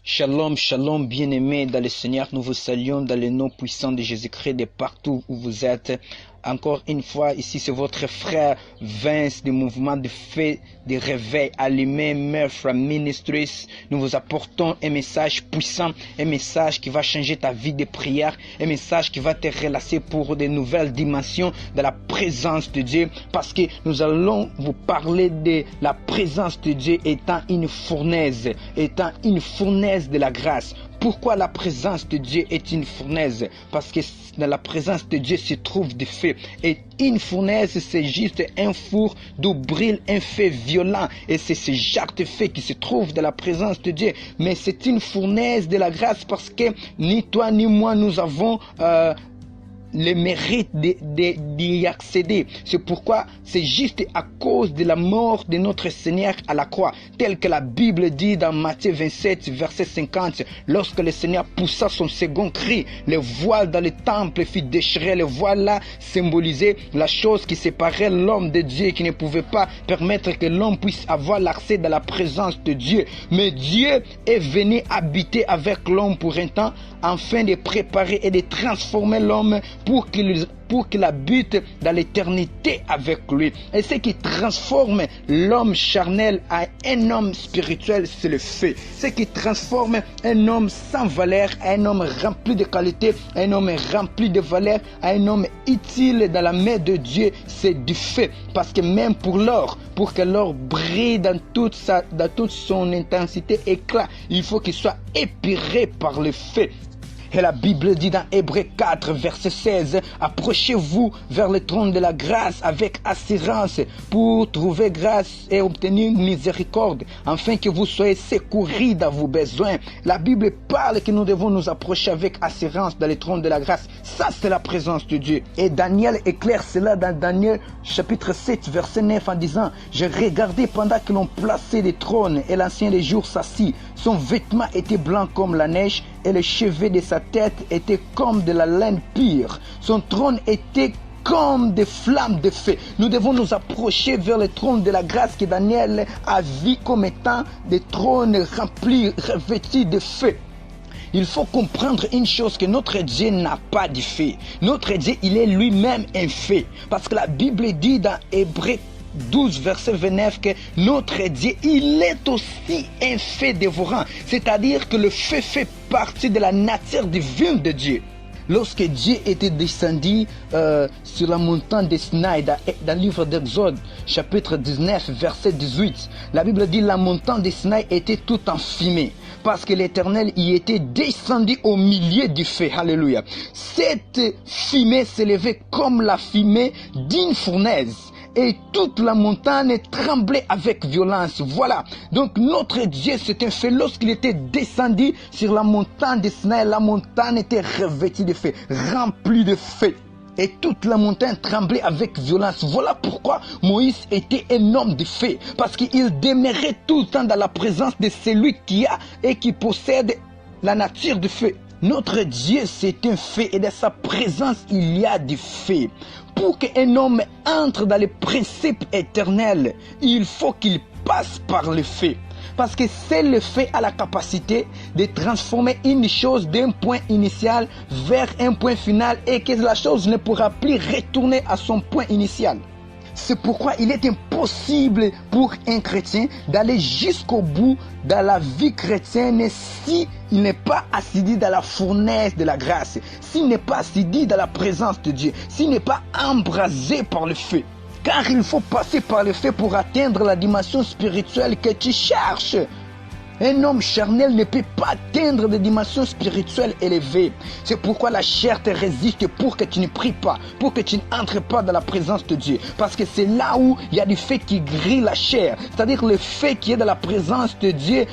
Shalom, shalom, bien-aimés dans le Seigneur, nous vous saluons dans le nom puissant de Jésus-Christ de partout où vous êtes. Encore une fois, ici c'est votre frère Vince du mouvement de feu de réveil allumé Murphy Ministries. Nous vous apportons un message puissant, un message qui va changer ta vie de prière, un message qui va te relancer pour de nouvelles dimensions de la présence de Dieu, parce que nous allons vous parler de la présence de Dieu étant une fournaise de la grâce. Pourquoi la présence de Dieu est une fournaise? Parce que dans la présence de Dieu se trouve du feu. Et une fournaise, c'est juste un four d'où brille un feu violent. Et c'est ce genre de feu qui se trouve dans la présence de Dieu. Mais c'est une fournaise de la grâce parce que ni toi ni moi nous avons le mérite d'y accéder. C'est pourquoi c'est juste à cause de la mort de notre Seigneur à la croix, tel que la Bible dit dans Matthieu 27, verset 50, lorsque le Seigneur poussa son second cri, le voile dans le temple fut déchiré. Le voile là symbolisait la chose qui séparait l'homme de Dieu, qui ne pouvait pas permettre que l'homme puisse avoir l'accès dans la présence de Dieu. Mais Dieu est venu habiter avec l'homme pour un temps, afin de préparer et de transformer l'homme pour qu'il habite dans l'éternité avec lui. Et ce qui transforme l'homme charnel à un homme spirituel, c'est le feu. Ce qui transforme un homme sans valeur à un homme rempli de qualité, un homme rempli de valeur à un homme utile dans la main de Dieu, c'est du feu. Parce que même pour l'or, pour que l'or brille dans toute son intensité, éclat, il faut qu'il soit épuré par le feu. Et la Bible dit dans Hébreux 4, verset 16, « Approchez-vous vers le trône de la grâce avec assurance pour trouver grâce et obtenir miséricorde, afin que vous soyez secourus dans vos besoins. » La Bible parle que nous devons nous approcher avec assurance dans le trône de la grâce. Ça, c'est la présence de Dieu. Et Daniel éclaire cela dans Daniel chapitre 7, verset 9 en disant, « Je regardais pendant que l'on plaçait des trônes et l'ancien des jours s'assit. Son vêtement était blanc comme la neige et les cheveux de sa tête étaient comme de la laine pure. Son trône était comme des flammes de feu. » Nous devons nous approcher vers le trône de la grâce que Daniel a vu comme étant des trônes remplis, revêtus de feu. Il faut comprendre une chose, que notre Dieu n'a pas de feu. Notre Dieu, il est lui-même un feu. Parce que la Bible dit dans Hébreux 12, verset 29, que notre Dieu, il est aussi un feu dévorant. C'est-à-dire que le feu fait partie de la nature divine de Dieu. Lorsque Dieu était descendu sur la montagne de Sinaï, dans le livre d'Exode, chapitre 19, verset 18, la Bible dit la montagne de Sinaï était toute en fumée, parce que l'Éternel y était descendu au milieu du feu. Alléluia. Cette fumée s'élevait comme la fumée d'une fournaise. Et toute la montagne tremblait avec violence. Voilà. Donc notre Dieu, c'est un feu. Lorsqu'il était descendu sur la montagne de Sinaï, la montagne était revêtue de feu, remplie de feu. Et toute la montagne tremblait avec violence. Voilà pourquoi Moïse était un homme de feu. Parce qu'il demeurait tout le temps dans la présence de celui qui a et qui possède la nature du feu. Notre Dieu, c'est un feu, et dans sa présence, il y a du feu. Pour qu'un homme entre dans les principes éternels, il faut qu'il passe par le feu. Parce que c'est le feu à la capacité de transformer une chose d'un point initial vers un point final, et que la chose ne pourra plus retourner à son point initial. C'est pourquoi il est impossible pour un chrétien d'aller jusqu'au bout dans la vie chrétienne s'il n'est pas assidus dans la fournaise de la grâce, s'il n'est pas assidus dans la présence de Dieu, s'il n'est pas embrasé par le feu. Car il faut passer par le feu pour atteindre la dimension spirituelle que tu cherches. Un homme charnel ne peut pas atteindre des dimensions spirituelles élevées. C'est pourquoi la chair te résiste pour que tu ne pries pas, pour que tu n'entres pas dans la présence de Dieu. Parce que c'est là où il y a du feu qui grille la chair. C'est-à-dire le feu qui est dans la présence de Dieu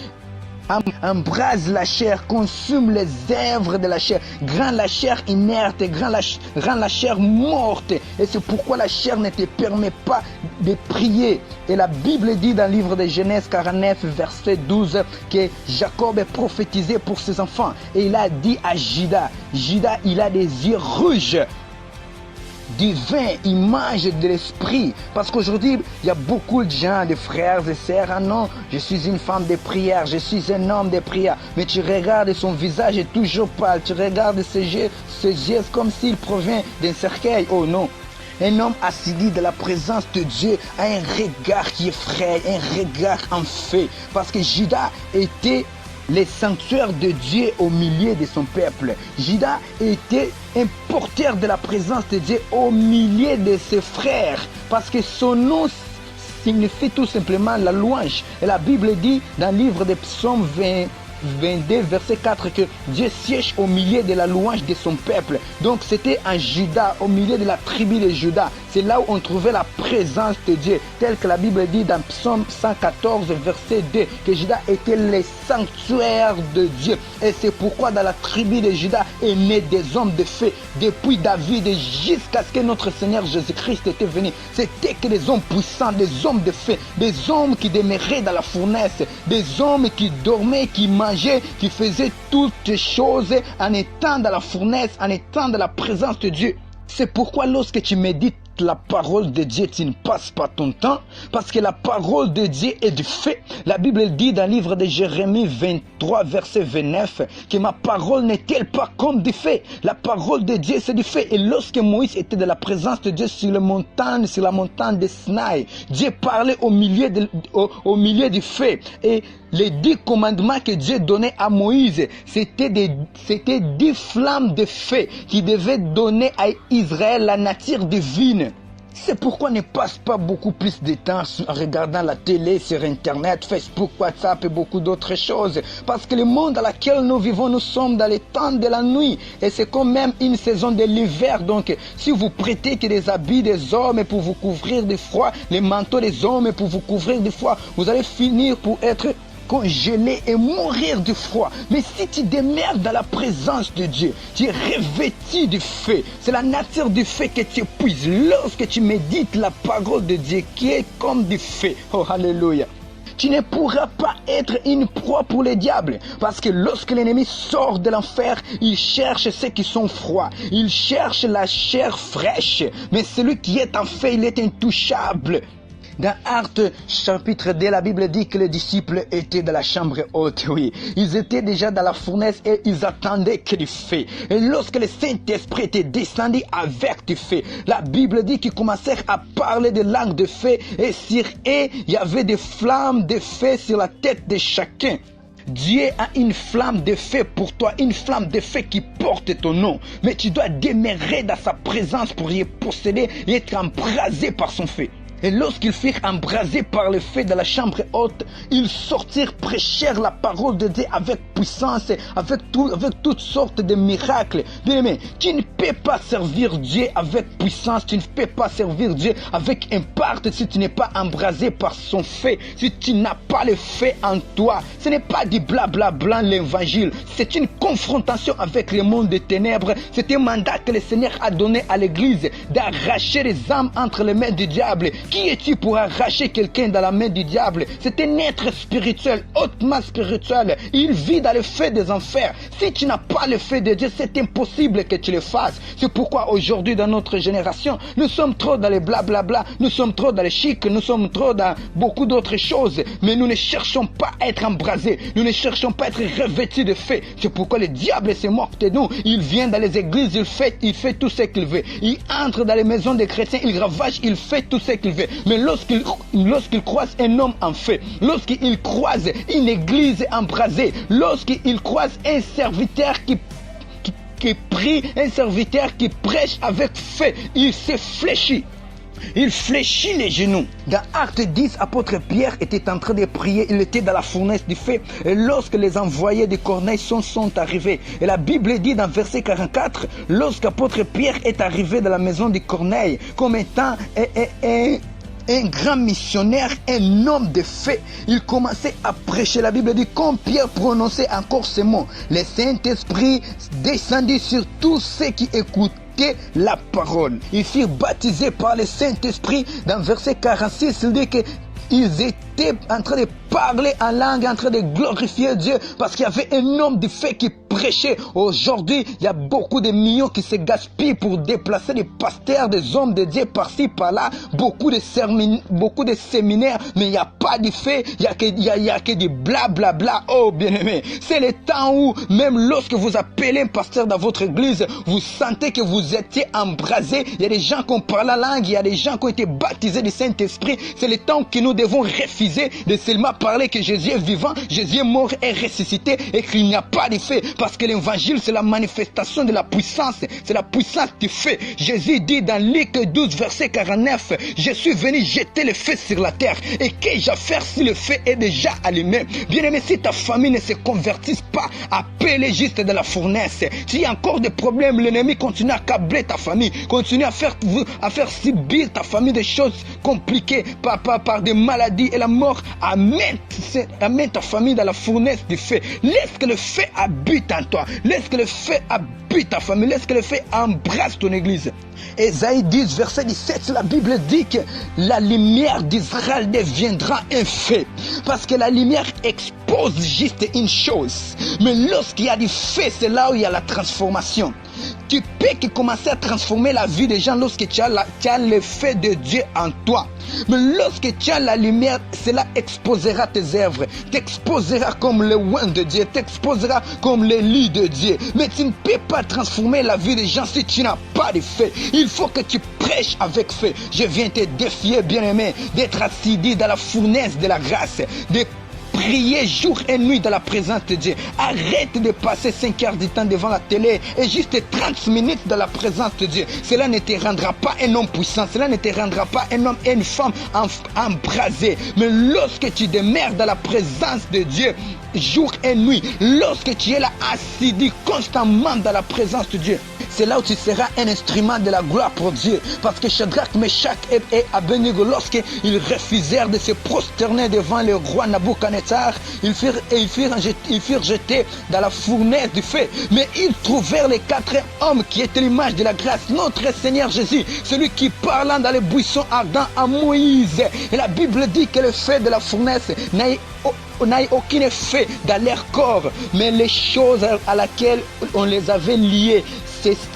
embrase la chair, consume les œuvres de la chair, rend la chair inerte, rend la chair morte. Et c'est pourquoi la chair ne te permet pas de prier. Et la Bible dit dans le livre de Genèse 49, verset 12, que Jacob est prophétisé pour ses enfants. Et il a dit à Juda, il a des yeux rouges. divin, image de l'esprit. Parce qu'aujourd'hui, il y a beaucoup de gens, de frères et sœurs, ah non, je suis une femme de prière, je suis un homme de prière. Mais tu regardes son visage et toujours pâle, tu regardes ses gestes comme s'il provient d'un cercueil. Oh non. Un homme assidus de la présence de Dieu a un regard qui effraie, un regard en feu. Parce que Judas était le sanctuaire de Dieu au milieu de son peuple. Judas était un porteur de la présence de Dieu au milieu de ses frères. Parce que son nom signifie tout simplement la louange. Et la Bible dit dans le livre des Psaumes 22, verset 4, que Dieu siège au milieu de la louange de son peuple. Donc c'était en Juda, au milieu de la tribu de Juda. C'est là où on trouvait la présence de Dieu, tel que la Bible dit dans Psaume 114, verset 2, que Juda était le sanctuaire de Dieu. Et c'est pourquoi dans la tribu de Juda est né des hommes de feu, depuis David jusqu'à ce que notre Seigneur Jésus-Christ était venu. C'était que des hommes puissants, des hommes de feu, des hommes qui demeuraient dans la fournaise, des hommes qui dormaient, qui mangeaient, qui faisaient toutes choses en étant dans la fournaise, en étant dans la présence de Dieu. C'est pourquoi lorsque tu médites la parole de Dieu, tu ne passes pas ton temps, parce que la parole de Dieu est du fait. La Bible dit dans le livre de Jérémie 23, verset 29, que ma parole n'est-elle pas comme du fait. La parole de Dieu, c'est du fait. Et lorsque Moïse était de la présence de Dieu sur la montagne de Sinaï, Dieu parlait au milieu du fait. Et les 10 commandements que Dieu donnait à Moïse, c'était 10 flammes de feu qui devaient donner à Israël la nature divine. C'est pourquoi ne passe pas beaucoup plus de temps en regardant la télé, sur Internet, Facebook, WhatsApp et beaucoup d'autres choses. Parce que le monde dans lequel nous vivons, nous sommes dans les temps de la nuit. Et c'est comme même une saison de l'hiver. Donc, si vous prêtez que des habits des hommes pour vous couvrir du froid, les manteaux des hommes pour vous couvrir du froid, vous allez finir pour être congelé et mourir du froid. Mais si tu demeures dans la présence de Dieu, tu es revêtu du feu. C'est la nature du feu que tu épuises lorsque tu médites la parole de Dieu qui est comme du feu. Oh, alléluia. Tu ne pourras pas être une proie pour le diable. Parce que lorsque l'ennemi sort de l'enfer, il cherche ceux qui sont froids. Il cherche la chair fraîche. Mais celui qui est en feu, il est intouchable. Dans Actes chapitre 2, la Bible dit que les disciples étaient dans la chambre haute, oui. Ils étaient déjà dans la fournaise et ils attendaient que du feu. Et lorsque le Saint-Esprit était descendu avec du feu, la Bible dit qu'ils commencèrent à parler de langues de feu et sur eux, il y avait des flammes de feu sur la tête de chacun. Dieu a une flamme de feu pour toi, une flamme de feu qui porte ton nom. Mais tu dois demeurer dans sa présence pour y posséder et être embrasé par son feu. Et lorsqu'ils furent embrasés par le feu de la chambre haute, ils sortirent, prêchèrent la parole de Dieu avec puissance, avec toutes sortes de miracles. Bien aimé, tu ne peux pas servir Dieu avec puissance, tu ne peux pas servir Dieu avec impact si tu n'es pas embrasé par son feu, si tu n'as pas le feu en toi. Ce n'est pas du blabla blanc l'évangile, c'est une confrontation avec le monde des ténèbres. C'est un mandat que le Seigneur a donné à l'église d'arracher les âmes entre les mains du diable. Qui es-tu pour arracher quelqu'un dans la main du diable? C'est un être spirituel, hautement spirituel. Il vit dans le feu des enfers. Si tu n'as pas le feu de Dieu, c'est impossible que tu le fasses. C'est pourquoi aujourd'hui dans notre génération, nous sommes trop dans les blablabla, nous sommes trop dans les chic, nous sommes trop dans beaucoup d'autres choses. Mais nous ne cherchons pas à être embrasés. Nous ne cherchons pas à être revêtus de feu. C'est pourquoi le diable se moque de nous. Il vient dans les églises, il fait tout ce qu'il veut. Il entre dans les maisons des chrétiens, il ravage, il fait tout ce qu'il veut. Mais lorsqu'il croise un homme en feu, lorsqu'il croise une église embrasée, lorsqu'il croise un serviteur qui prie, un serviteur qui prêche avec feu, il se fléchit. Il fléchit les genoux. Dans Acte 10, apôtre Pierre était en train de prier. Il était dans la fournaise du feu. Et lorsque les envoyés de Corneille sont arrivés, et la Bible dit dans verset 44, lorsqu'apôtre Pierre est arrivé dans la maison de Corneille, comme étant un grand missionnaire, un homme de feu, il commençait à prêcher. La Bible dit, quand Pierre prononçait encore ces mots, le Saint-Esprit descendit sur tous ceux qui écoutaient la parole. Ils furent baptisés par le Saint-Esprit. Dans verset 46, il dit qu'ils était en train de parler en langue, en train de glorifier Dieu, parce qu'il y avait un homme de fait qui prêchait. Aujourd'hui, il y a beaucoup de millions qui se gaspillent pour déplacer des pasteurs, des hommes de Dieu par-ci, par-là, beaucoup de séminaires, mais il n'y a pas de fait, il n'y a que du blablabla. Oh, bien-aimé, c'est le temps où, même lorsque vous appelez un pasteur dans votre église, vous sentez que vous étiez embrasé. Il y a des gens qui ont parlé la langue, il y a des gens qui ont été baptisés du Saint-Esprit. C'est le temps que nous devons refuser de seulement parler que Jésus est vivant, Jésus est mort et ressuscité, et qu'il n'y a pas de fait, parce que l'évangile c'est la manifestation de la puissance, c'est la puissance du fait. Jésus dit dans Luc 12 verset 49, je suis venu jeter le feu sur la terre, et qu'ai-je à faire si le feu est déjà allumé? Bien-aimé, si ta famille ne se convertisse pas, appelle juste de la fournaise. S'il y a encore des problèmes, l'ennemi continue à câbler ta famille, continue à faire subir ta famille des choses compliquées par des maladies et la mort. Amène ta famille dans la fournaise du feu. Laisse que le feu habite en toi. Laisse que le feu habite ta famille. Laisse que le feu embrasse ton église. Ésaïe 10, verset 17, la Bible dit que la lumière d'Israël deviendra un feu. Parce que la lumière expose juste une chose. Mais lorsqu'il y a du feu, c'est là où il y a la transformation. Tu peux commencer à transformer la vie des gens lorsque tu as le feu de Dieu en toi. Mais lorsque tu as la lumière, cela exposera tes œuvres, t'exposera comme le oint de Dieu, t'exposera comme le lit de Dieu. Mais tu ne peux pas transformer la vie des gens si tu n'as pas de feu. Il faut que tu prêches avec feu. Je viens te défier, bien-aimé, d'être assidu dans la fournaise de la grâce, de prier jour et nuit dans la présence de Dieu. Arrête de passer 5 heures du temps devant la télé et juste 30 minutes dans la présence de Dieu. Cela ne te rendra pas un homme puissant. Cela ne te rendra pas un homme et une femme embrasés. Mais lorsque tu demeures dans la présence de Dieu jour et nuit, lorsque tu es là assidu constamment dans la présence de Dieu, c'est là où tu seras un instrument de la gloire pour Dieu. Parce que Shadrach, Meshach et Abednego, lorsqu'ils refusèrent de se prosterner devant le roi Nabuchodonosor, ils furent jetés dans la fournaise du feu. Mais ils trouvèrent les 4 hommes qui étaient l'image de la grâce, notre Seigneur Jésus, celui qui parlant dans les buissons ardents à Moïse. Et la Bible dit que le feu de la fournaise n'a aucun effet dans leur corps, mais les choses à laquelle on les avait liés,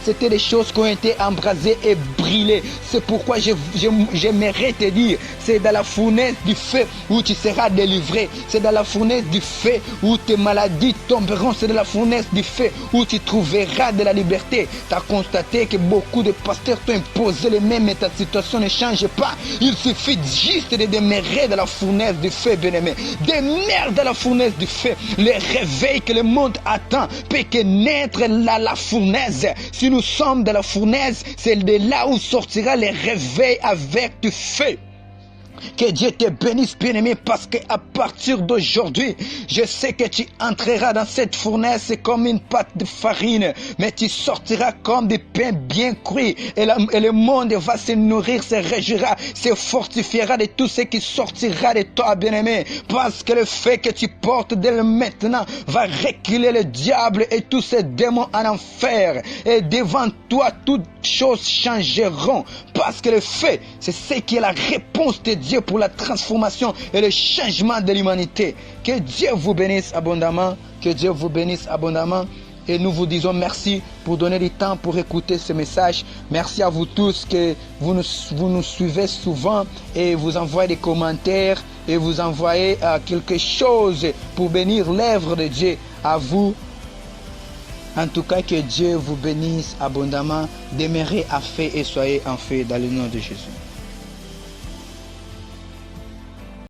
c'était des choses qui ont été embrasées et brûlées. C'est pourquoi j'aimerais te dire, c'est dans la fournaise du feu où tu seras délivré. C'est dans la fournaise du feu où tes maladies tomberont. C'est dans la fournaise du feu où tu trouveras de la liberté. Tu as constaté que beaucoup de pasteurs t'ont imposé les mêmes, mais ta situation ne change pas. Il suffit juste de demeurer dans la fournaise du feu, bien-aimé. Demeure dans la fournaise du feu. Le réveil que le monde attend peut que naître la fournaise. Si nous sommes dans la fournaise, c'est de là où sortira le réveil avec du feu. Que Dieu te bénisse, bien-aimé, parce qu'à partir d'aujourd'hui, je sais que tu entreras dans cette fournaise comme une pâte de farine, mais tu sortiras comme des pains bien cuits, et le monde va se nourrir, se réjouira, se fortifiera de tout ce qui sortira de toi, bien-aimé, parce que le fait que tu portes dès maintenant va reculer le diable et tous ces démons en enfer, et devant toi, toutes choses changeront, parce que le fait, c'est ce qui est la réponse de Dieu pour la transformation et le changement de l'humanité. Que Dieu vous bénisse abondamment, que Dieu vous bénisse abondamment. Et nous vous disons merci pour donner du temps pour écouter ce message. Merci à vous tous que vous nous suivez souvent et vous envoyez des commentaires et vous envoyez quelque chose pour bénir l'œuvre de Dieu à vous. En tout cas, que Dieu vous bénisse abondamment. Demeurez à feu et soyez en feu dans le nom de Jésus.